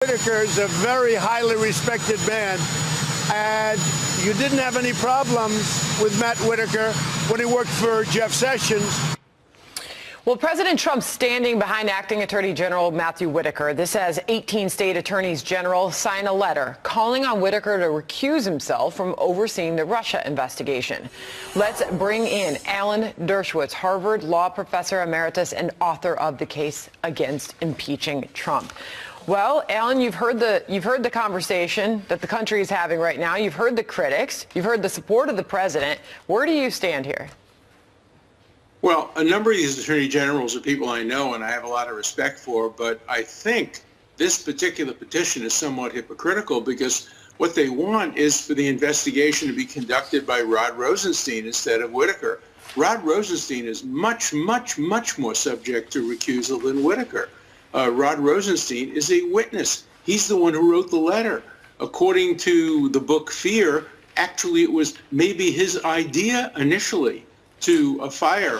Whitaker is a very highly respected man, and you didn't have any problems with Matt Whitaker when he worked for Jeff Sessions. Well, President Trump's standing behind Acting Attorney General Matthew Whitaker. This has 18 state attorneys general sign a letter calling on Whitaker to recuse himself from overseeing the Russia investigation. Let's bring in Alan Dershowitz, Harvard law professor emeritus and author of The Case Against Impeaching Trump. Well, Alan, you've heard the conversation that the country is having right now. You've heard the critics. You've heard the support of the president. Where do you stand here? Well, a number of these attorney generals are people I know and I have a lot of respect for, but I think this particular petition is somewhat hypocritical because what they want is for the investigation to be conducted by Rod Rosenstein instead of Whitaker. Rod Rosenstein is much, much, much more subject to recusal than Whitaker. Rod Rosenstein is a witness. He's the one who wrote the letter. According to the book Fear, actually it was maybe his idea initially to fire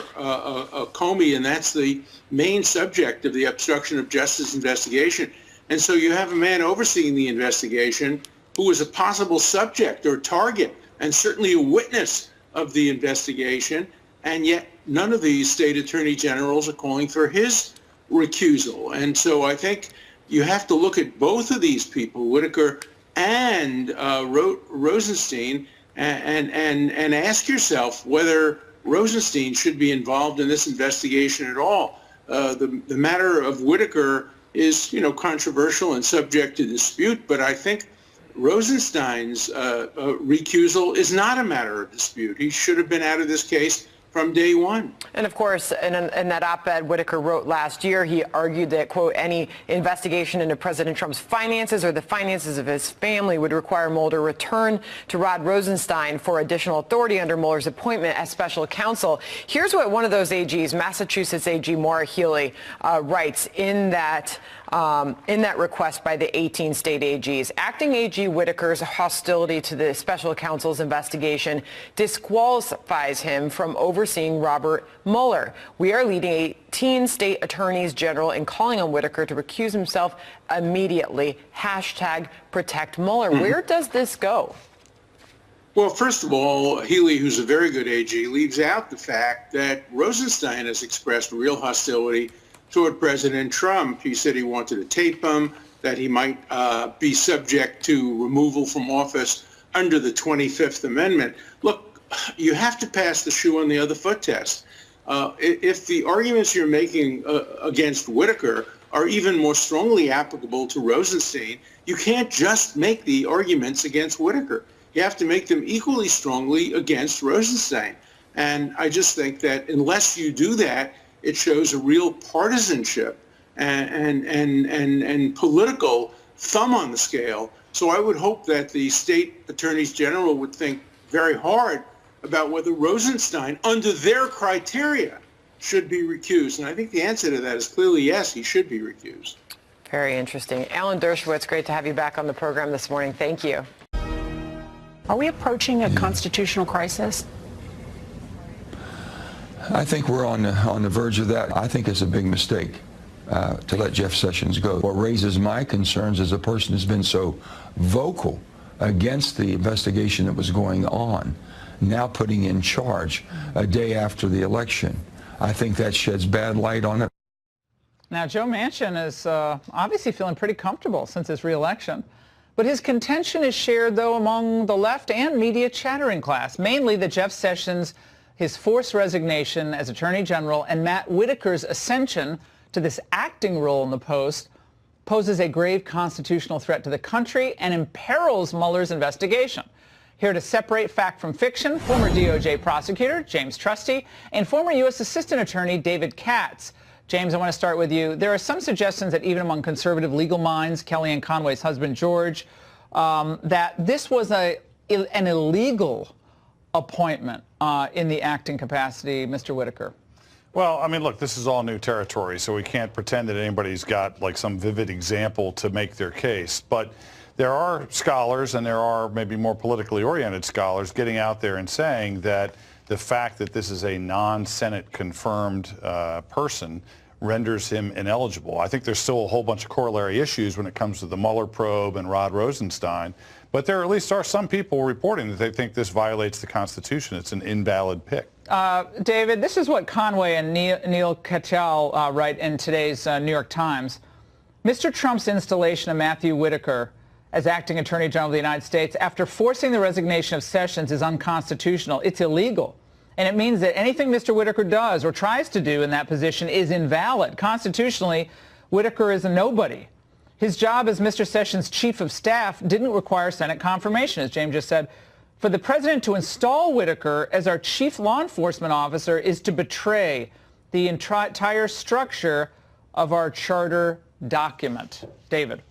Comey, and that's the main subject of the obstruction of justice investigation. And so you have a man overseeing the investigation who is a possible subject or target and certainly a witness of the investigation, and yet none of these state attorney generals are calling for his recusal. And so I think you have to look at both of these people, Whitaker and Rosenstein, and ask yourself whether Rosenstein should be involved in this investigation at all. The matter of Whitaker is, controversial and subject to dispute, but I think Rosenstein's recusal is not a matter of dispute. He should have been out of this case from day one. And of course, in that op-ed Whitaker wrote last year, he argued that, quote, any investigation into President Trump's finances or the finances of his family would require Mueller to return to Rod Rosenstein for additional authority under Mueller's appointment as special counsel. Here's what one of those AGs, Massachusetts AG Maura Healey, writes in that request by the 18 state AGs. Acting AG Whitaker's hostility to the special counsel's investigation disqualifies him from overseeing Robert Mueller. We are leading 18 state attorneys general in calling on Whitaker to recuse himself immediately. Hashtag protect Mueller. Where does this go? Well, first of all, Healy, who's a very good AG, leaves out the fact that Rosenstein has expressed real hostility toward President Trump. He said he wanted to tape him, that he might be subject to removal from office under the 25th Amendment. Look, you have to pass the shoe on the other foot test. If the arguments you're making against Whitaker are even more strongly applicable to Rosenstein, you can't just make the arguments against Whitaker. You have to make them equally strongly against Rosenstein. And I just think that unless you do that, it shows a real partisanship and political thumb on the scale. So I would hope that the state attorneys general would think very hard about whether Rosenstein, under their criteria, should be recused. And I think the answer to that is clearly yes, he should be recused. Very interesting. Alan Dershowitz, great to have you back on the program this morning. Thank you. Are we approaching a constitutional crisis? I think we're on the verge of that. I think it's a big mistake to let Jeff Sessions go. What raises my concerns is a person who's been so vocal against the investigation that was going on, now putting in charge a day after the election. I think that sheds bad light on it. Now, Joe Manchin is obviously feeling pretty comfortable since his re-election. But his contention is shared, though, among the left and media chattering class, mainly that Jeff Sessions, his forced resignation as Attorney General, and Matt Whitaker's ascension to this acting role in the post poses a grave constitutional threat to the country and imperils Mueller's investigation. Here to separate fact from fiction, former DOJ prosecutor James Trusty and former U.S. Assistant Attorney David Katz. James, I want to start with you. There are some suggestions that even among conservative legal minds, Kellyanne Conway's husband George, that this was an illegal appointment in the acting capacity, Mr. Whitaker. Well, I mean, look, this is all new territory, so we can't pretend that anybody's got like some vivid example to make their case. But there are scholars, and there are maybe more politically oriented scholars, getting out there and saying that the fact that this is a non-Senate confirmed person renders him ineligible. I think there's still a whole bunch of corollary issues when it comes to the Mueller probe and Rod Rosenstein, but there at least are some people reporting that they think this violates the Constitution. It's an invalid pick. David, this is what Conway and Neil Katyal write in today's New York Times. Mr. Trump's installation of Matthew Whitaker as acting Attorney General of the United States after forcing the resignation of Sessions is unconstitutional. It's illegal. And it means that anything Mr. Whitaker does or tries to do in that position is invalid. Constitutionally, Whitaker is a nobody. His job as Mr. Sessions' chief of staff didn't require Senate confirmation, as James just said. For the president to install Whitaker as our chief law enforcement officer is to betray the entire structure of our charter document. David.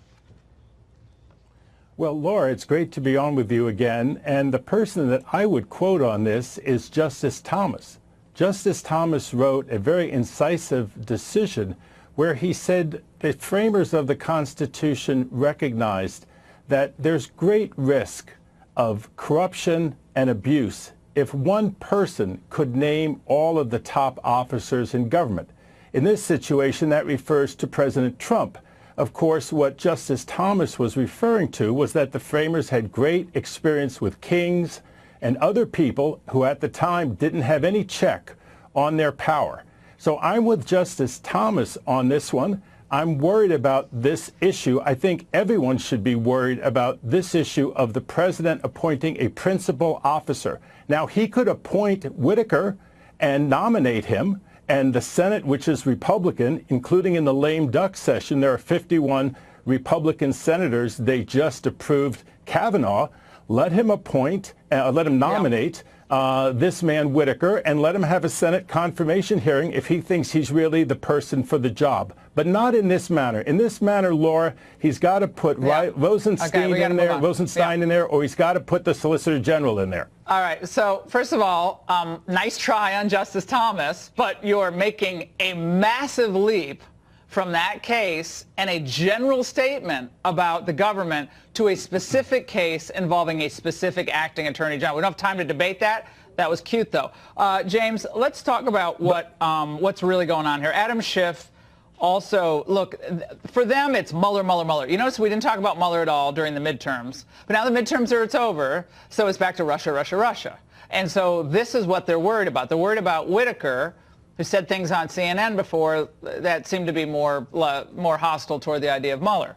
Well, Laura, it's great to be on with you again. And the person that I would quote on this is Justice Thomas. Justice Thomas wrote a very incisive decision where he said the framers of the Constitution recognized that there's great risk of corruption and abuse if one person could name all of the top officers in government. In this situation, that refers to President Trump. Of course, what Justice Thomas was referring to was that the framers had great experience with kings and other people who at the time didn't have any check on their power. So I'm with Justice Thomas on this one. I'm worried about this issue. I think everyone should be worried about this issue of the president appointing a principal officer. Now, he could appoint Whitaker and nominate him, and the Senate, which is Republican, including in the lame duck session, there are 51 Republican senators. They just approved Kavanaugh. Let him appoint, let him nominate this man Whitaker, and let him have a Senate confirmation hearing if he thinks he's really the person for the job. But not in this manner. In this manner, Laura, he's got to put Rosenstein in there, or he's got to put the Solicitor General in there. All right. So first of all, nice try on Justice Thomas, but you're making a massive leap from that case and a general statement about the government to a specific case involving a specific acting attorney general. We don't have time to debate that. That was cute, though. James, let's talk about what's really going on here. Adam Schiff also, look, for them, it's Mueller, Mueller, Mueller. You notice we didn't talk about Mueller at all during the midterms. But now the midterms it's over, so it's back to Russia, Russia, Russia. And so this is what they're worried about. They're worried about Whitaker, who said things on CNN before that seemed to be more hostile toward the idea of Mueller.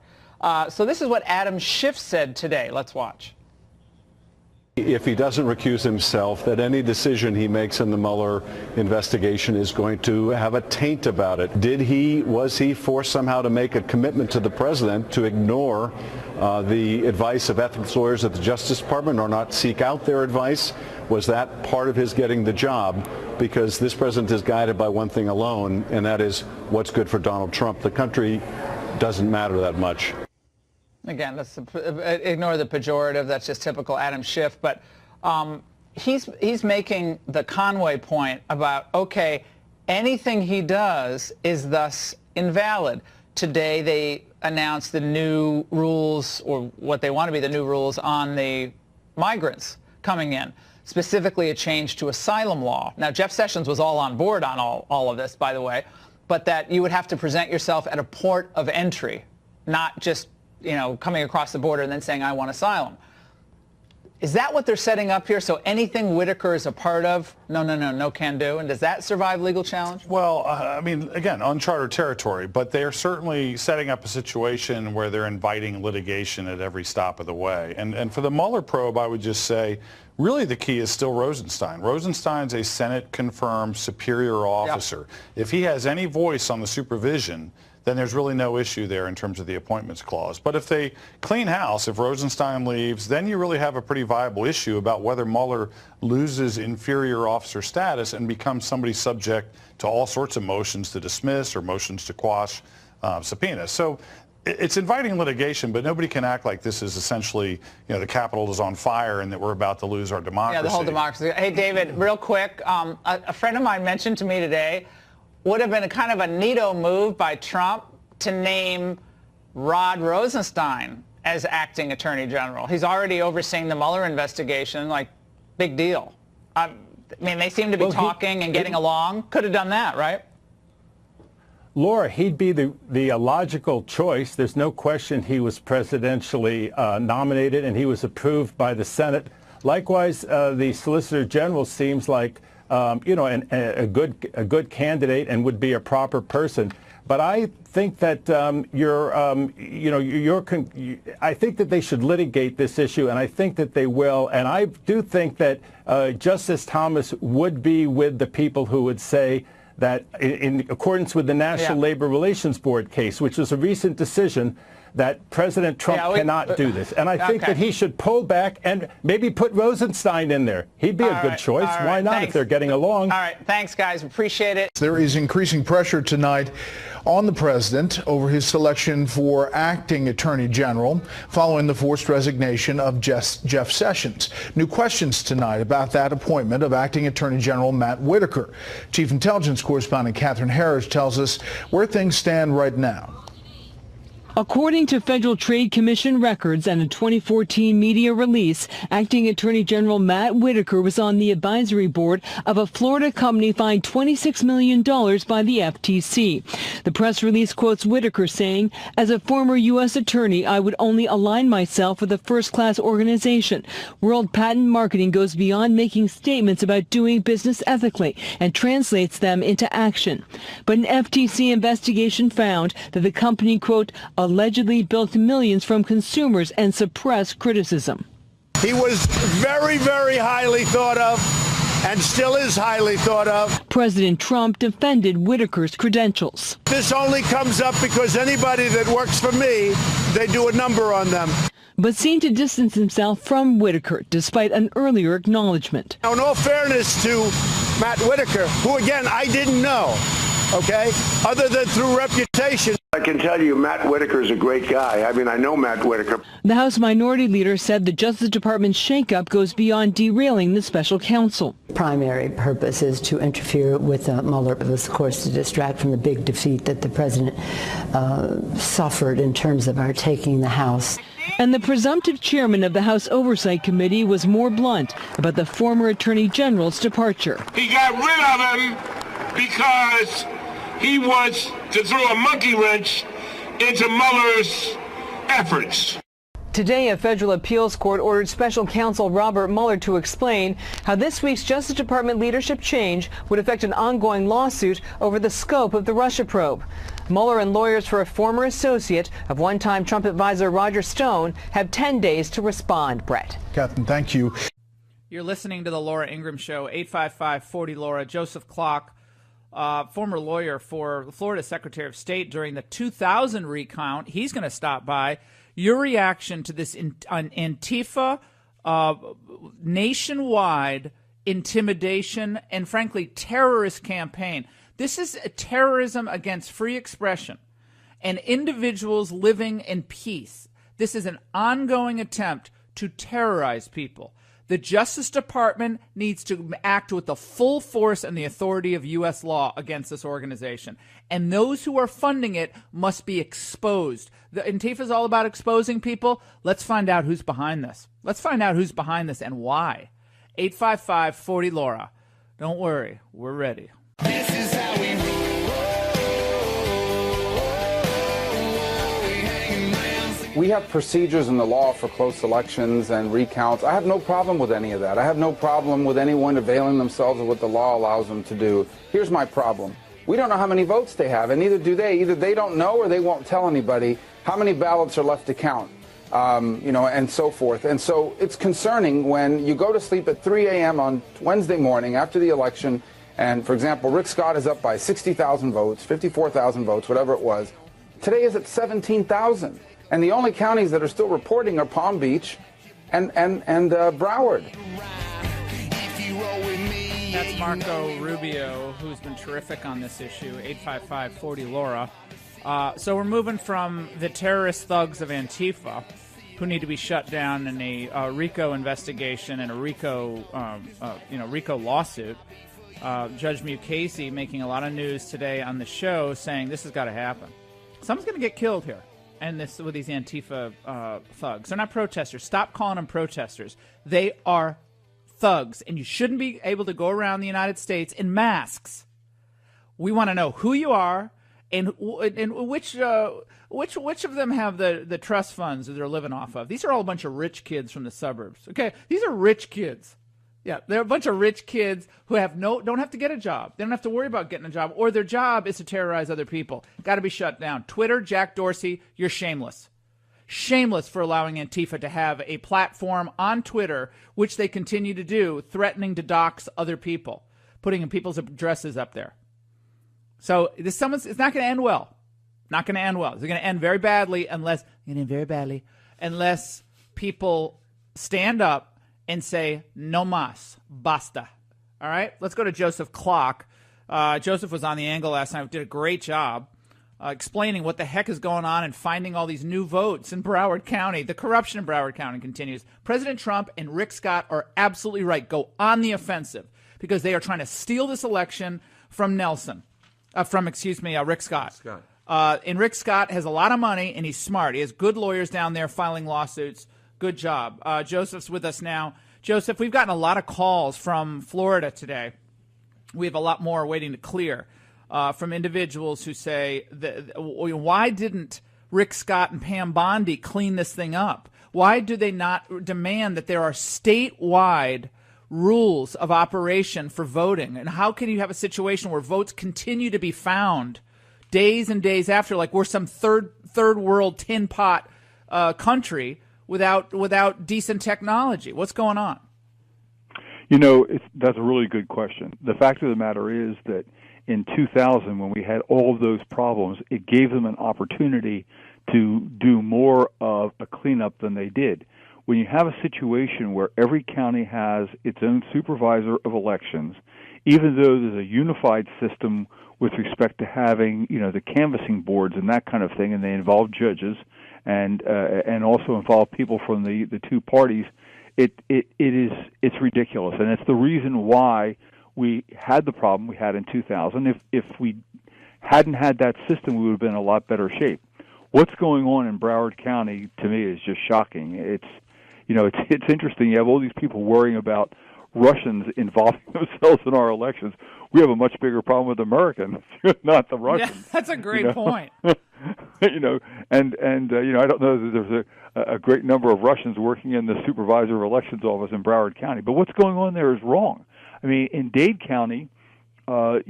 So this is what Adam Schiff said today. Let's watch. If he doesn't recuse himself, that any decision he makes in the Mueller investigation is going to have a taint about it. Was he forced somehow to make a commitment to the president to ignore the advice of ethics lawyers at the Justice Department or not seek out their advice? Was that part of his getting the job? Because this president is guided by one thing alone, and that is what's good for Donald Trump. The country doesn't matter that much. Again, ignore the pejorative. That's just typical Adam Schiff. But he's making the Conway point about, okay, anything he does is thus invalid. Today they announced the new rules, or what they want to be the new rules on the migrants coming in, specifically a change to asylum law. Now, Jeff Sessions was all on board on all of this, by the way, but that you would have to present yourself at a port of entry, not just coming across the border and then saying, I want asylum. Is that what they're setting up here? So anything Whitaker is a part of, no can do? And does that survive legal challenge? Well, I mean, again, uncharted territory, but they're certainly setting up a situation where they're inviting litigation at every stop of the way. And for the Mueller probe, I would just say, really the key is still Rosenstein. Rosenstein's a Senate-confirmed superior officer. If he has any voice on the supervision, then there's really no issue there in terms of the appointments clause. But if they clean house, if Rosenstein leaves, then you really have a pretty viable issue about whether Mueller loses inferior officer status and becomes somebody subject to all sorts of motions to dismiss or motions to quash subpoenas. So it's inviting litigation, but nobody can act like this is essentially, the Capitol is on fire and that we're about to lose our democracy. Yeah, the whole democracy. Hey, David, real quick, a friend of mine mentioned to me today would have been a kind of a neato move by Trump to name Rod Rosenstein as acting attorney general. He's already overseeing the Mueller investigation, like, big deal. I mean, they seem to be talking and getting along. Could have done that, right? Laura, he'd be the logical choice. There's no question he was presidentially nominated and he was approved by the Senate. Likewise, the Solicitor General seems like a good candidate and would be a proper person. But I think that I think that they should litigate this issue, and I think that they will. And I do think that Justice Thomas would be with the people who would say that, in accordance with the National Labor Relations Board case, which was a recent decision, that President Trump cannot do this. And I think that he should pull back and maybe put Rosenstein in there. He'd be a good choice. Why not, if they're getting along? All right. Thanks, guys. Appreciate it. There is increasing pressure tonight on the president over his selection for acting attorney general following the forced resignation of Jeff Sessions. New questions tonight about that appointment of acting attorney general Matt Whitaker. Chief Intelligence Correspondent Catherine Harris tells us where things stand right now. According to Federal Trade Commission records and a 2014 media release, Acting Attorney General Matt Whitaker was on the advisory board of a Florida company fined $26 million by the FTC. The press release quotes Whitaker saying, "As a former U.S. attorney, I would only align myself with a first-class organization. World Patent Marketing goes beyond making statements about doing business ethically and translates them into action." But an FTC investigation found that the company, quote, allegedly bilked millions from consumers and suppressed criticism. He was very, very highly thought of and still is highly thought of. President Trump defended Whitaker's credentials. This only comes up because anybody that works for me, they do a number on them. But seemed to distance himself from Whitaker despite an earlier acknowledgement. Now, in all fairness to Matt Whitaker, who again I didn't know, okay, other than through reputation. I can tell you Matt Whitaker is a great guy. I mean, I know Matt Whitaker. The House Minority Leader said the Justice Department's shakeup goes beyond derailing the special counsel. Primary purpose is to interfere with Mueller. It was, of course, to distract from the big defeat that the president suffered in terms of our taking the House. And the presumptive chairman of the House Oversight Committee was more blunt about the former Attorney General's departure. He got rid of him because he wants to throw a monkey wrench into Mueller's efforts. Today, a federal appeals court ordered special counsel Robert Mueller to explain how this week's Justice Department leadership change would affect an ongoing lawsuit over the scope of the Russia probe. Mueller and lawyers for a former associate of one-time Trump advisor Roger Stone have 10 days to respond. Brett. Catherine, thank you. You're listening to the Laura Ingraham Show, 855-40-LAURA. Joseph Clark, former lawyer for the Florida Secretary of State during the 2000 recount. He's going to stop by. Your reaction to this Antifa nationwide intimidation and, frankly, terrorist campaign. This is a terrorism against free expression and individuals living in peace. This is an ongoing attempt to terrorize people. The Justice Department needs to act with the full force and the authority of U.S. law against this organization. And those who are funding it must be exposed. The Antifa is all about exposing people. Let's find out who's behind this. Let's find out who's behind this and why. 855-40-LAURA. Don't worry, we're ready. This is how we roll. We have procedures in the law for close elections and recounts. I have no problem with any of that. I have no problem with anyone availing themselves of what the law allows them to do. Here's my problem. We don't know how many votes they have, and neither do they. Either they don't know or they won't tell anybody how many ballots are left to count, and so forth. And so it's concerning when you go to sleep at 3 a.m. on Wednesday morning after the election, and, for example, Rick Scott is up by 60,000 votes, 54,000 votes, whatever it was. Today is at 17,000. And the only counties that are still reporting are Palm Beach and Broward. That's Marco Rubio, who's been terrific on this issue, 855-40-LAURA. So we're moving from the terrorist thugs of Antifa, who need to be shut down in a RICO investigation and a RICO lawsuit. Judge Mukasey making a lot of news today on the show saying this has got to happen. Someone's going to get killed here. And this with these Antifa thugs. They're not protesters. Stop calling them protesters. They are thugs, and you shouldn't be able to go around the United States in masks. We want to know who you are And which of them have the trust funds that they're living off of? These are all a bunch of rich kids from the suburbs. Okay, these are rich kids. Yeah, they're a bunch of rich kids who don't have to get a job. They don't have to worry about getting a job, or their job is to terrorize other people. Got to be shut down. Twitter, Jack Dorsey, you're shameless. Shameless for allowing Antifa to have a platform on Twitter, which they continue to do, threatening to dox other people, putting in people's addresses up there. So it's not going to end well. Not going to end well. It's going to end very badly unless people stand up and say, no mas, basta. All right? Let's go to Joseph Clark. Joseph was on The Angle last night, did a great job explaining what the heck is going on and finding all these new votes in Broward County. The corruption in Broward County continues. President Trump and Rick Scott are absolutely right. Go on the offensive because they are trying to steal this election from Rick Scott. And Rick Scott has a lot of money, and he's smart. He has good lawyers down there filing lawsuits. Good job. Joseph's with us now. Joseph, we've gotten a lot of calls from Florida today. We have a lot more waiting to clear from individuals who say, why didn't Rick Scott and Pam Bondi clean this thing up? Why do they not demand that there are statewide rules of operation for voting? And how can you have a situation where votes continue to be found days and days after, like we're some third world tin pot country without decent technology? What's going on? That's a really good question. The fact of the matter is that in 2000, when we had all of those problems, it gave them an opportunity to do more of a cleanup than they did. When you have a situation where every county has its own supervisor of elections, even though there's a unified system with respect to having, the canvassing boards and that kind of thing, and they involve judges and also involve people from the two parties, it's ridiculous, and it's the reason why we had the problem we had in 2000. If we hadn't had that system, we would have been in a lot better shape. What's going on in Broward County to me is just shocking. It's interesting. You have all these people worrying about Russians involving themselves in our elections. We have a much bigger problem with Americans, not the Russians. Yeah, that's a great point. I don't know that there's a great number of Russians working in the supervisor of elections office in Broward County, but what's going on there is wrong. I mean, in Dade County, they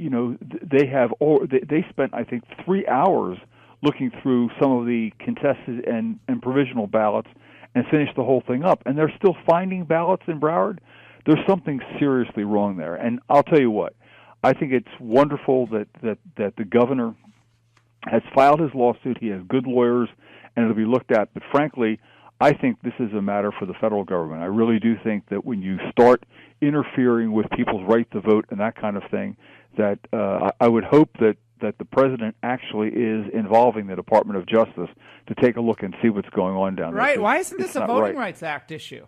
spent, I think, 3 hours looking through some of the contested and provisional ballots and finished the whole thing up, and they're still finding ballots in Broward. There's something seriously wrong there, and I'll tell you what. I think it's wonderful that the governor has filed his lawsuit. He has good lawyers, and it'll be looked at. But frankly, I think this is a matter for the federal government. I really do think that when you start interfering with people's right to vote and that kind of thing, that I would hope that the president actually is involving the Department of Justice to take a look and see what's going on down there. Right. Why isn't this a Voting Rights Act issue?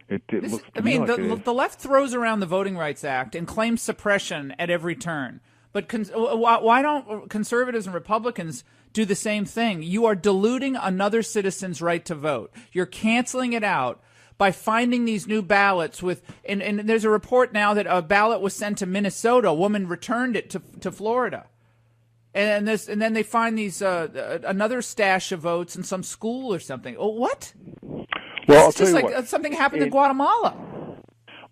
The left throws around the Voting Rights Act and claims suppression at every turn. But why don't conservatives and Republicans do the same thing? You are diluting another citizen's right to vote. You're canceling it out by finding these new ballots and there's a report now that a ballot was sent to Minnesota. A woman returned it to Florida. And then they find these another stash of votes in some school or something. Oh, what? Well, it's just like something happened in Guatemala.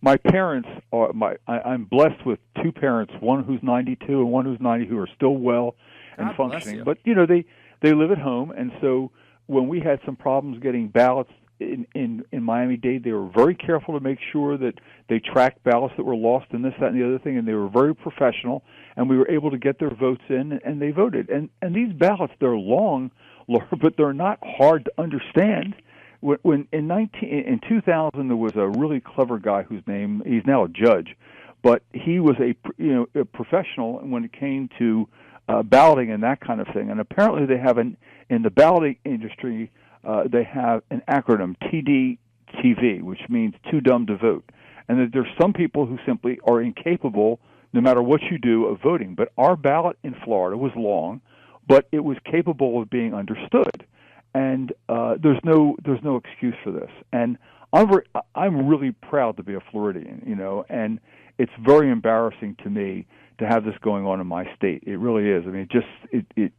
My parents I'm blessed with two parents, one who's 92 and one who's 90, who are still well and functioning. But they live at home, and so when we had some problems getting ballots in Miami-Dade, they were very careful to make sure that they tracked ballots that were lost and this, that, and the other thing, and they were very professional, and we were able to get their votes in, and they voted. And these ballots, they're long, but they're not hard to understand. When in 2000 there was a really clever guy whose name, he's now a judge, but he was a professional when it came to balloting and that kind of thing. And apparently they have in the balloting industry they have an acronym TDTV, which means too dumb to vote, and that there's some people who simply are incapable, no matter what you do, of voting. But our ballot in Florida was long, but it was capable of being understood. And there's no excuse for this. And I'm really proud to be a Floridian, and it's very embarrassing to me to have this going on in my state. It really is. I mean, it